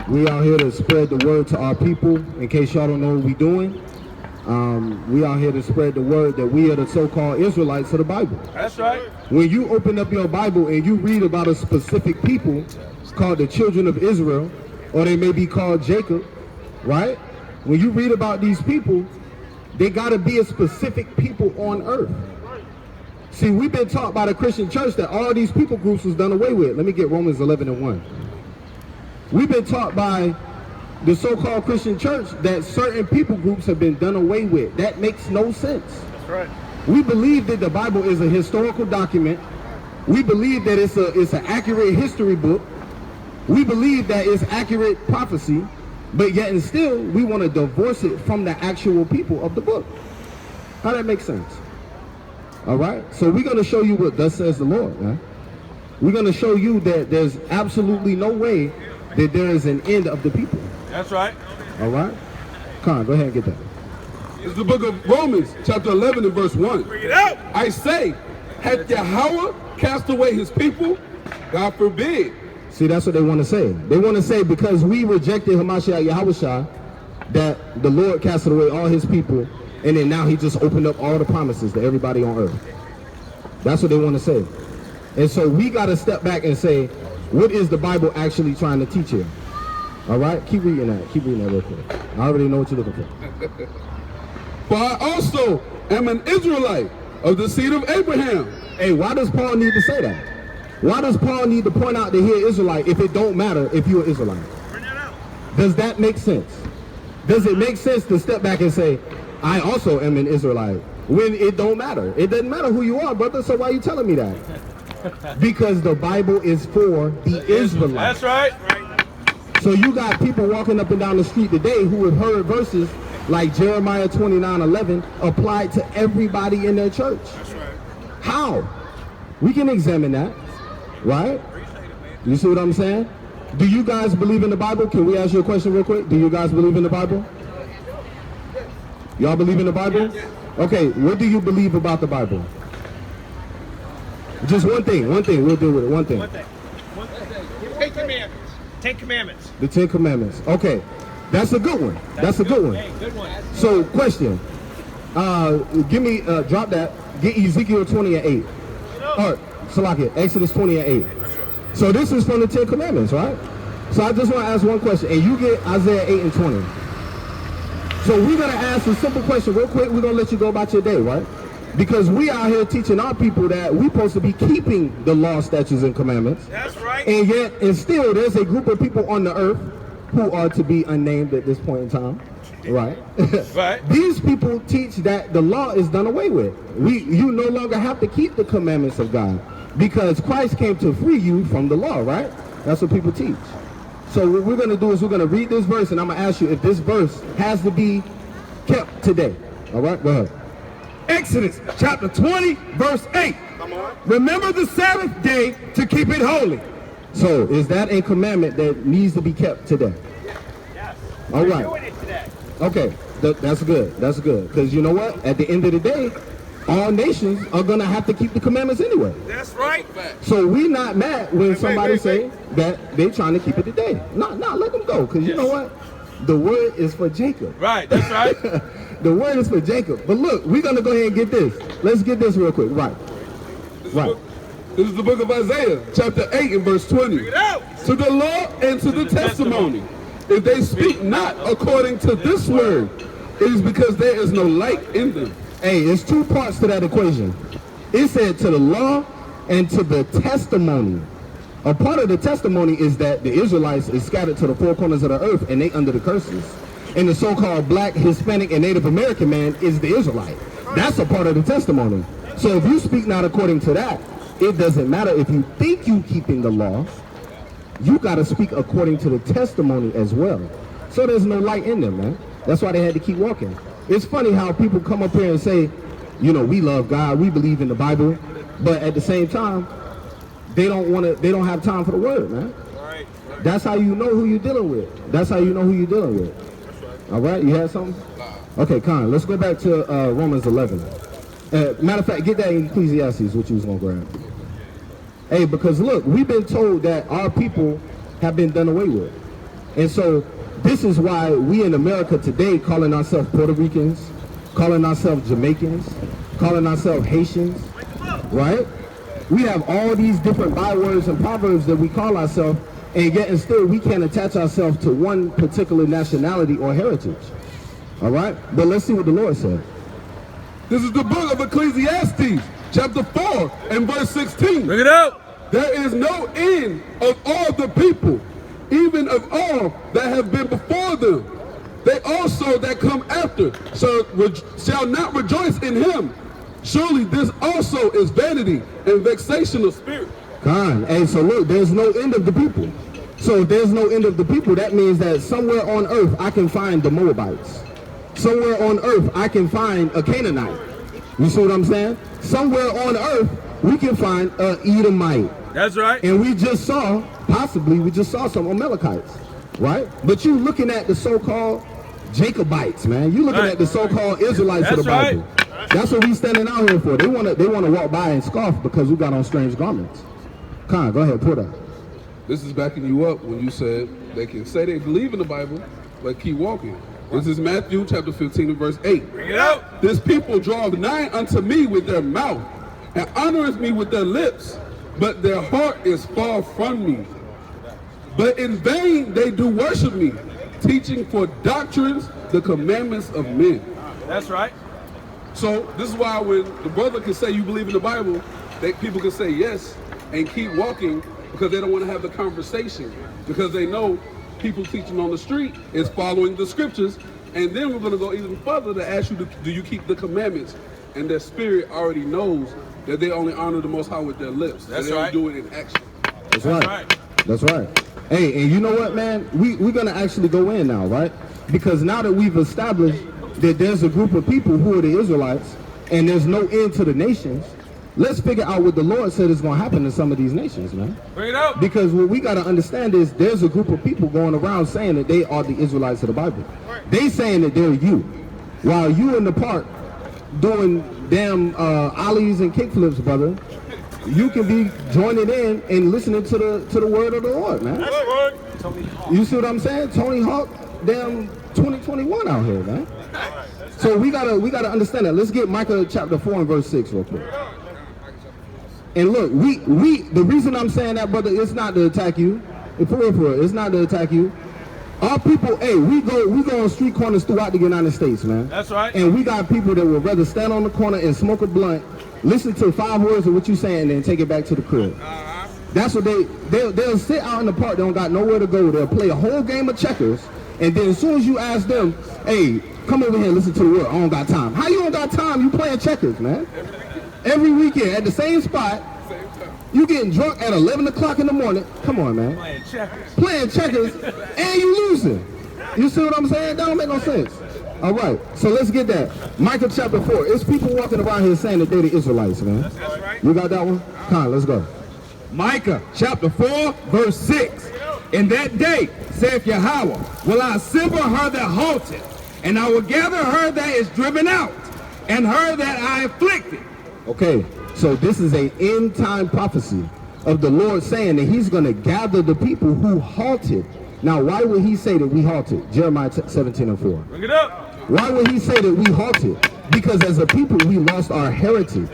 We out here to spread the word to our people. In case y'all don't know what we doing, we out here to spread the word that we are the so-called Israelites of the Bible. That's right. When you open up your Bible and you read about a specific people called the children of Israel, or they may be called Jacob, right? When you read about these people, they got to be a specific people on earth. See, we've been taught by the Christian church that all these people groups was done away with. Let me get Romans 11:1. We've been taught by the so-called Christian church that certain people groups have been done away with. That makes no sense. That's right. We believe that the Bible is a historical document. We believe that it's an accurate history book. We believe that it's accurate prophecy, but yet and still we want to divorce it from the actual people of the book. How that makes sense? All right. So we're going to show you what thus says the Lord, man. We're going to show you that there's absolutely no way that there is an end of the people. That's right. All right? Come on, go ahead and get that. It's the book of Romans, chapter 11 and verse 1. Bring it out. I say, hath Yahweh cast away his people? God forbid. See, that's what they want to say. They want to say because we rejected Hamashiach Yahawashi, that the Lord casted away all his people, and then now he just opened up all the promises to everybody on earth. That's what they want to say. And so we got to step back and say, what is the Bible actually trying to teach here? All right? Keep reading that. Keep reading that real quick. I already know what you're looking for. For I also am an Israelite of the seed of Abraham. Hey, why does Paul need to say that? Why does Paul need to point out that he's Israelite if it don't matter if you're Israelite? Bring that out. Does that make sense? Does it make sense to step back and say, I also am an Israelite, when it don't matter? It doesn't matter who you are, brother, so why are you telling me that? Because the Bible is for the Israelites. That's right. So you got people walking up and down the street today who have heard verses like Jeremiah 29:11 applied to everybody in their church. That's right. How? We can examine that, right? You see what I'm saying? Do you guys believe in the Bible? Can we ask you a question real quick? Do you guys believe in the Bible? Y'all believe in the Bible? Okay, what do you believe about the Bible? Just one thing, we'll deal with it, one thing. One thing. Ten Commandments. 10 Commandments. The 10 Commandments. Okay, that's a good one. That's a good one. Hey, good one. So, question. Give me, drop that. Get Ezekiel 20:8. Or, Salakia, Exodus 20:8. So this is from the 10 Commandments, right? So I just want to ask one question, and you get Isaiah 8:20. So we're going to ask a simple question real quick. We're going to let you go about your day, right? Because we out here teaching our people that we're supposed to be keeping the law, statutes, and commandments. That's right. And yet, and still, there's a group of people on the earth who are to be unnamed at this point in time. Right. Right. These people teach that the law is done away with. You no longer have to keep the commandments of God because Christ came to free you from the law, right? That's what people teach. So what we're going to do is we're going to read this verse, and I'm going to ask you if this verse has to be kept today. All right, go ahead. Exodus chapter 20, verse 8. Remember the Sabbath day to keep it holy. So is that a commandment that needs to be kept today? Yes. All right. We're doing it today. Okay, that's good. That's good. Because you know what? At the end of the day, all nations are going to have to keep the commandments anyway. That's right. So we not mad when somebody say that they trying to keep it today. No, let them go. Because you know what? The word is for Jacob. Right, that's right. The word is for Jacob. But look, we're going to go ahead and get this. Let's get this real quick. Right. Right. This is the book of Isaiah, chapter 8 and verse 20. Bring it out. To the law and to the testimony. If they speak not according to this word, it is because there is no light in them. Hey, there's two parts to that equation. It said to the law and to the testimony. A part of the testimony is that the Israelites is scattered to the four corners of the earth and they under the curses. and the so-called black, Hispanic, and Native American man is the Israelite. That's a part of the testimony. So if you speak not according to that, it doesn't matter if you think you keeping the law. You got to speak according to the testimony as well. So there's no light in them, man. That's why they had to keep walking. It's funny how people come up here and say, you know, we love God, we believe in the Bible, but at the same time, they don't have time for the word, man. That's how you know who you're dealing with. That's how you know who you're dealing with. All right, you had something? Okay, Con, let's go back to Romans 11. Matter of fact, get that in Ecclesiastes, what you was going to grab. Hey, because look, we've been told that our people have been done away with. And so this is why we in America today calling ourselves Puerto Ricans, calling ourselves Jamaicans, calling ourselves Haitians, right? We have all these different bywords and proverbs that we call ourselves, and yet and still we can't attach ourselves to one particular nationality or heritage. All right? But let's see what the Lord said. This is the book of Ecclesiastes, chapter 4 and verse 16. Bring it out. There is no end of all the people, even of all that have been before them. They also that come after shall not rejoice in him. Surely this also is vanity and vexation of spirit. Con, hey, so look, there's no end of the people. So if there's no end of the people, that means that somewhere on earth I can find the Moabites. Somewhere on earth I can find a Canaanite. You see what I'm saying? Somewhere on earth we can find a Edomite. That's right. And we just saw some Amalekites, right? But you looking at the so-called Jacobites, man. You looking at the so-called Israelites of the Bible. That's what we standing out here for. They wanna walk by and scoff because we got on strange garments. Con, go ahead, put up. This is backing you up when you said they can say they believe in the Bible, but keep walking. This is Matthew chapter 15 and verse 8. Bring it out. This people draweth nigh unto me with their mouth, and honoreth me with their lips, but their heart is far from me. But in vain they do worship me, teaching for doctrines the commandments of men. That's right. So this is why when the brother can say you believe in the Bible, people can say yes and keep walking because they don't want to have the conversation, because they know people teaching on the street is following the scriptures. And then we're going to go even further to ask you, do you keep the commandments? And their spirit already knows that they only honor the Most High with their lips. That's they right. don't do it in action. That's right. That's right. Hey, and you know what, man? We're going to actually go in now, right? Because now that we've established that there's a group of people who are the Israelites and there's no end to the nations, let's figure out what the Lord said is going to happen to some of these nations, man. Bring it out. Because what we got to understand is there's a group of people going around saying that they are the Israelites of the Bible. They saying that they're you. While you in the park doing damn ollies and kickflips, brother, you can be joining in and listening to the word of the Lord, man. That's right. You see what I'm saying? Tony Hawk, damn 2021 out here, man. So we gotta understand that. Let's get Micah chapter 4 and verse 6 real quick. And look, the reason I'm saying that, brother, it's not to attack you. For real, it's not to attack you. Our people, hey, we go on street corners throughout the United States, man. That's right. And we got people that would rather stand on the corner and smoke a blunt, listen to 5 words of what you saying, and then take it back to the crib. That's what they'll sit out in the park, they don't got nowhere to go. They'll play a whole game of checkers, and then as soon as you ask them, hey, come over here and listen to the word, I don't got time. How you don't got time? You playing checkers, man. Every weekend at the same spot. You getting drunk at 11 o'clock in the morning. Come on, man. Playing checkers and you losing. You see what I'm saying? That don't make no sense. All right, so let's get that. Micah chapter 4. It's people walking around here saying that they're the Israelites, man. That's right. You got that one? Come on, let's go. Micah chapter 4, verse 6. In that day, saith Yahweh, will I assemble her that halted, and I will gather her that is driven out, and her that I afflicted. Okay, so this is an end time prophecy of the Lord saying that he's going to gather the people who halted. Now, why would he say that we halted? Jeremiah 17 and 4. Bring it up. Why would he say that we halted? Because as a people, we lost our heritage.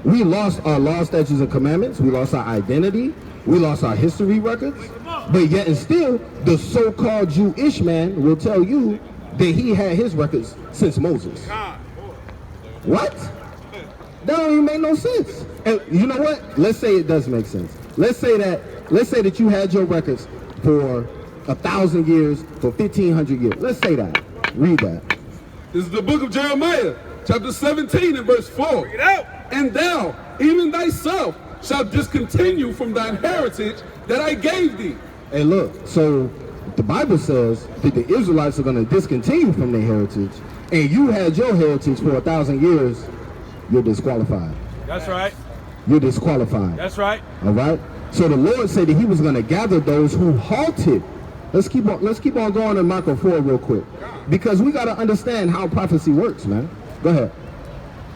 We lost our law, statutes, and commandments. We lost our identity. We lost our history records. But yet and still, the so-called Jewish man will tell you that he had his records since Moses. What? That don't even make no sense. And you know what? Let's say it does make sense. Let's say that you had your records for 1,000 years, for 1,500 years. Let's say that. Read that. This is the book of Jeremiah, chapter 17 and verse 4. Bring it out. And thou, even thyself, shalt discontinue from thine heritage that I gave thee. Hey, look, so the Bible says that the Israelites are going to discontinue from their heritage, and you had your heritage for 1,000 years, you're disqualified. That's right. You're disqualified. That's right. All right? So the Lord said that he was going to gather those who halted. Let's keep on going in Micah 4 real quick, because we got to understand how prophecy works, man. Go ahead.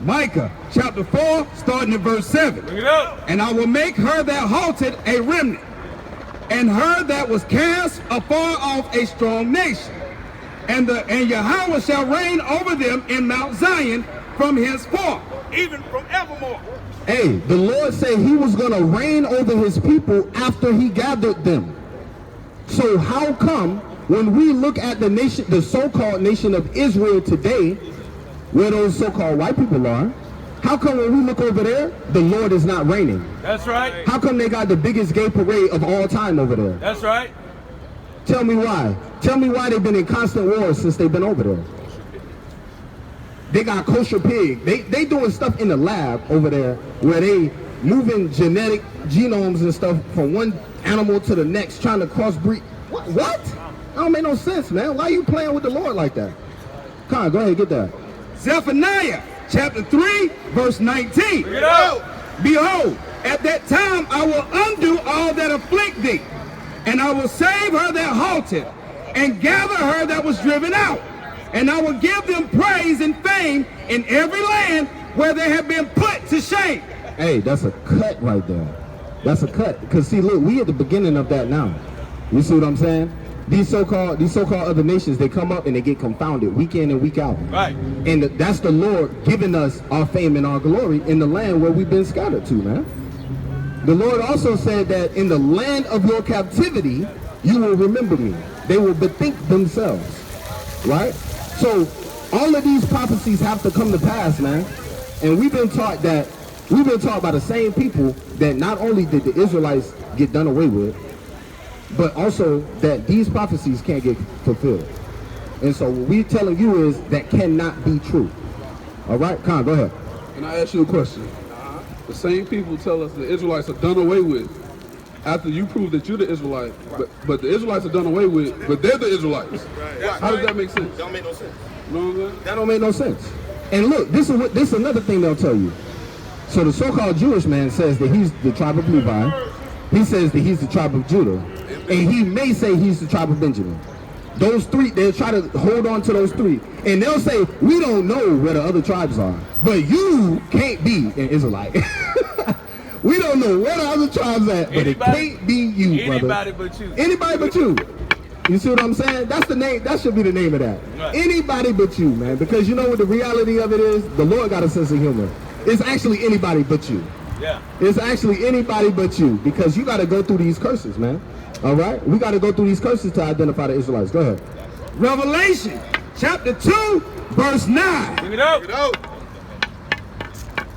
Micah chapter 4, starting at verse 7. Bring it out. And I will make her that halted a remnant, and her that was cast afar off a strong nation. And Yahweh shall reign over them in Mount Zion from henceforth. Even from evermore. Hey, the Lord said he was going to reign over his people after he gathered them. So how come when we look at the nation, the so-called nation of Israel today, where those so-called white people are, how come when we look over there, the Lord is not reigning? That's right. How come they got the biggest gay parade of all time over there? That's right. Tell me why. Tell me why they've been in constant wars since they've been over there. They got kosher pig. They doing stuff in the lab over there where they moving genetic genomes and stuff from one animal to the next, trying to crossbreed. What? That don't make no sense, man. Why are you playing with the Lord like that? Come on, go ahead, get that. Zephaniah chapter 3, verse 19. Bring it out. Behold, at that time I will undo all that afflict thee, and I will save her that halted, and gather her that was driven out. And I will give them praise and fame in every land where they have been put to shame. Hey, that's a cut right there. That's a cut. Because see, look, we at the beginning of that now. You see what I'm saying? These so-called other nations, they come up and they get confounded week in and week out. Right. And that's the Lord giving us our fame and our glory in the land where we've been scattered to, man. The Lord also said that in the land of your captivity, you will remember me. They will bethink themselves. Right? So all of these prophecies have to come to pass, man. And we've been taught by the same people that not only did the Israelites get done away with, but also that these prophecies can't get fulfilled. And so what we're telling you is that cannot be true. All right? Khan, go ahead. And I ask you a question. The same people tell us the Israelites are done away with after you prove that you're the Israelite, but the Israelites are done away with, but they're the Israelites. How does that make sense? Don't make no sense. You know what I'm saying? That don't make no sense. And look, this is another thing they'll tell you. So the so-called Jewish man says that he's the tribe of Levi. He says that he's the tribe of Judah. And he may say he's the tribe of Benjamin. Those three, they'll try to hold on to those three. And they'll say, we don't know where the other tribes are. But you can't be an Israelite. We don't know where the other tribes at, but it can't be you, brother. Anybody but you. Anybody but you. You see what I'm saying? That's the name. That should be the name of that. Right. Anybody but you, man. Because you know what the reality of it is? The Lord got a sense of humor. It's actually anybody but you. Yeah. It's actually anybody but you, because you got to go through these curses, man. All right? We got to go through these curses to identify the Israelites. Go ahead. Revelation chapter 2, verse 9. Bring it out. Get out.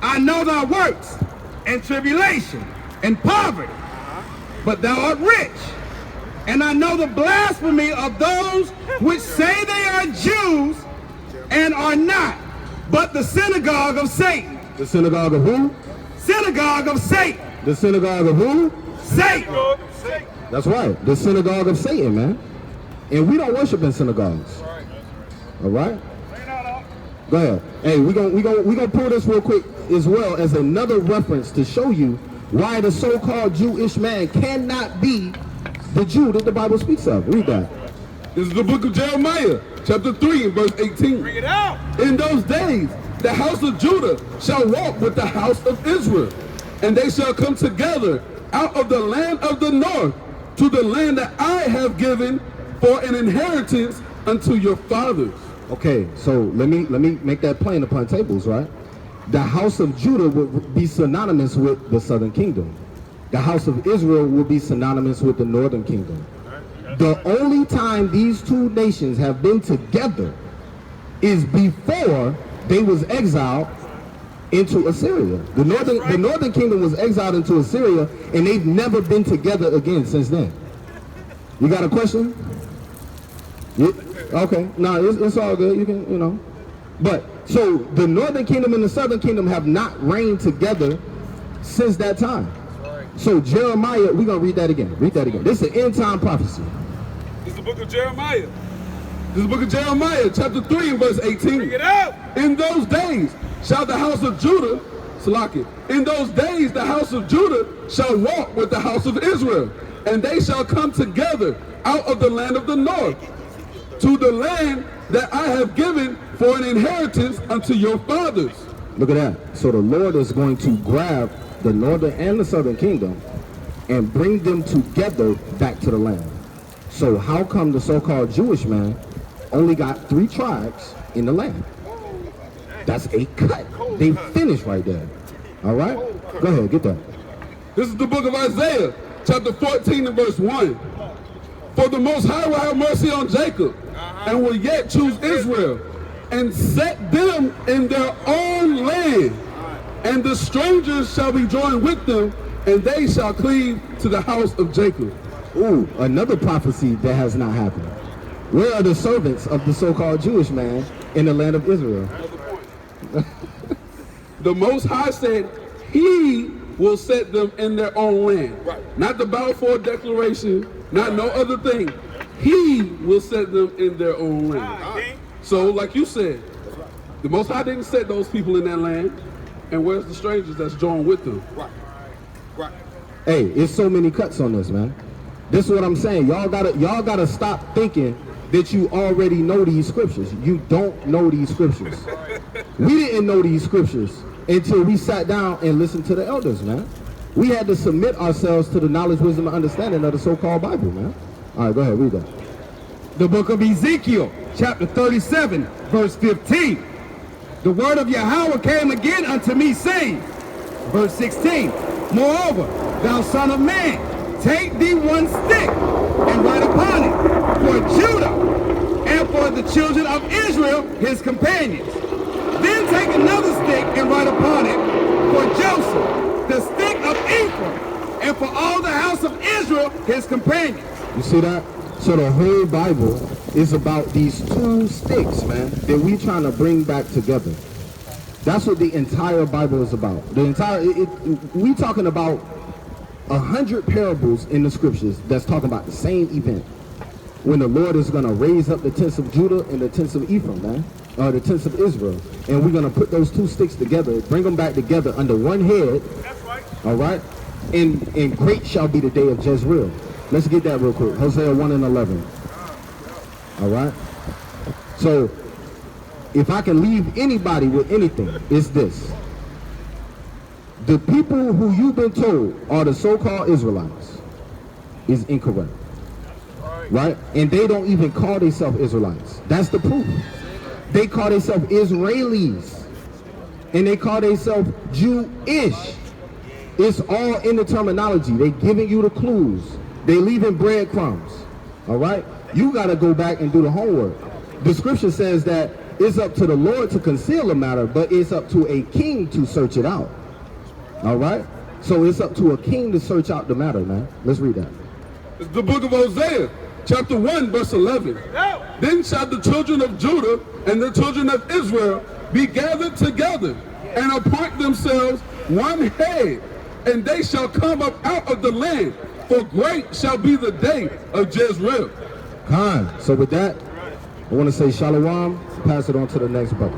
I know thy works, and tribulation, and poverty, but thou art rich. And I know the blasphemy of those which say they are Jews and are not, but the synagogue of Satan. The synagogue of who? Synagogue of Satan. The synagogue of who? Satan. That's right. The synagogue of Satan, man. And we don't worship in synagogues. All right? Go ahead. Hey, we gonna pull this real quick as well as another reference to show you why the so-called Jewish man cannot be the Jew that the Bible speaks of. Read that. This is the book of Jeremiah, chapter 3 and verse 18. Bring it out. In those days, the house of Judah shall walk with the house of Israel, and they shall come together out of the land of the north to the land that I have given for an inheritance unto your fathers. Okay, so let me make that plain upon tables, right? The house of Judah would be synonymous with the southern kingdom. The house of Israel would be synonymous with the northern kingdom. The only time these two nations have been together is before they was exiled into Assyria. The northern kingdom was exiled into Assyria, and they've never been together again since then. You got a question? Yeah. Okay. No, it's all good. You can, you know. But, so the northern kingdom and the southern kingdom have not reigned together since that time. So Jeremiah, we're going to read that again. Read that again. This is an end time prophecy. This is the book of Jeremiah. This is the book of Jeremiah, chapter 3 and verse 18. Bring it out. In those days shall the house of Judah, Salaki, in those days the house of Judah shall walk with the house of Israel, and they shall come together out of the land of the north, to the land that I have given for an inheritance unto your fathers. Look at that. So the Lord is going to grab the northern and the southern kingdom and bring them together back to the land. So how come the so-called Jewish man only got 3 tribes in the land? That's a cut. They finished right there. All right? Go ahead, get that. This is the book of Isaiah, chapter 14 and verse 1. For the Most High will have mercy on Jacob, and will yet choose Israel, and set them in their own land. And the strangers shall be joined with them, and they shall cleave to the house of Jacob. Ooh, another prophecy that has not happened. Where are the servants of the so-called Jewish man in the land of Israel? The Most High said he will set them in their own land. Right. Not the Balfour Declaration, not no other thing. He will set them in their own land. So, like you said, the Most High didn't set those people in that land. And where's the strangers that's joined with them? Right. Right. Hey, it's so many cuts on this, man. This is what I'm saying. Y'all gotta stop thinking that you already know these scriptures. You don't know these scriptures. We didn't know these scriptures until we sat down and listened to the elders, man. We had to submit ourselves to the knowledge, wisdom, and understanding of the so-called Bible, man. All right, go ahead, read that. The book of Ezekiel, chapter 37, verse 15. The word of Yahweh came again unto me, saying, verse 16, moreover, thou son of man, take thee one stick and write upon it for Judah and for the children of Israel, his companions. Then take another stick and write upon it for Joseph, the stick of Ephraim, and for all the house of Israel, his companions. You see that? So the whole Bible is about these 2 sticks, man, that we trying to bring back together. That's what the entire Bible is about. The entire, we talking about 100 parables in the scriptures that's talking about the same event. When the Lord is going to raise up the tents of Judah and the tents of Ephraim, man, or the tents of Israel. And we're going to put those 2 sticks together, bring them back together under one head. That's right. All right? And great shall be the day of Jezreel. Let's get that real quick. Hosea 1 and 11. All right? So, if I can leave anybody with anything, it's this. The people who you've been told are the so-called Israelites is incorrect. Right? And they don't even call themselves Israelites. That's the proof. They call themselves Israelis. And they call themselves Jewish. It's all in the terminology. They giving you the clues. They leaving breadcrumbs. All right? You got to go back and do the homework. The scripture says that it's up to the Lord to conceal a matter, but it's up to a king to search it out. All right? So it's up to a king to search out the matter, man. Let's read that. It's the book of Hosea, chapter 1, verse 11. No. Then shall the children of Judah and the children of Israel be gathered together and appoint themselves one head, and they shall come up out of the land, for great shall be the day of Jezreel. Khan. So with that, I want to say shalom, pass it on to the next brother.